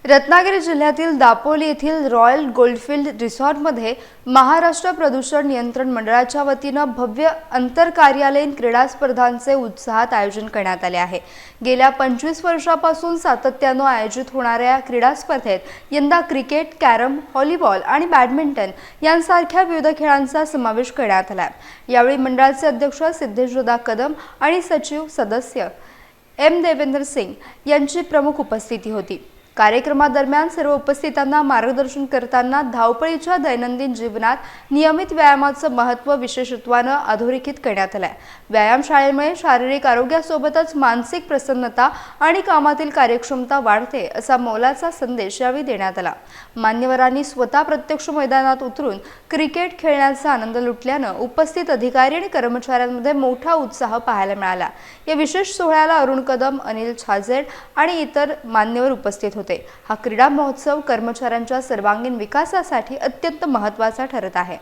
रत्नागिरी जिल्ह्यातील दापोली येथील royal goldfield रिसॉर्टमध्ये महाराष्ट्र प्रदूषण नियंत्रण मंडळाच्या वतीनं भव्य आंतरकार्यालयीन क्रीडा स्पर्धांचे उत्साहात आयोजन करण्यात आले आहे। गेल्या 25 वर्षांपासून सातत्याने आयोजित होणाऱ्या क्रीडा स्पर्धेत यंदा क्रिकेट, कॅरम, व्हॉलीबॉल आणि बॅडमिंटन यांसारख्या विविध खेळांचा समावेश करण्यात आला आहे। यावेळी मंडळाचे अध्यक्ष सिद्धेशदादा कदम आणि सचिव सदस्य एम देवेंद्र सिंग यांची प्रमुख उपस्थिती होती। कार्यक्रमादरम्यान सर्व उपस्थितांना मार्गदर्शन करताना धावपळीच्या दैनंदिन जीवनात नियमित व्यायामाचं महत्त्व विशेषत्वाने अधोरेखित करण्यात आले। व्यायामशाळेमुळे शारीरिक आरोग्यासोबतच मानसिक प्रसन्नता आणि कामातील कार्यक्षमता वाढते असा मोलाचा संदेश यावेळी देण्यात आला। मान्यवरांनी स्वतः प्रत्यक्ष मैदानात उतरून क्रिकेट खेळण्याचा आनंद लुटल्याने उपस्थित अधिकारी आणि कर्मचाऱ्यांमध्ये मोठा उत्साह पाहायला मिळाला। या विशेष सोहळ्याला अरुण कदम, अनिल छाजेड आणि इतर मान्यवर उपस्थित होते। हा क्रीडा महोत्सव कर्मचाऱ्यांच्या सर्वांगीण विकासासाठी अत्यंत महत्त्वाचा ठरत आहे।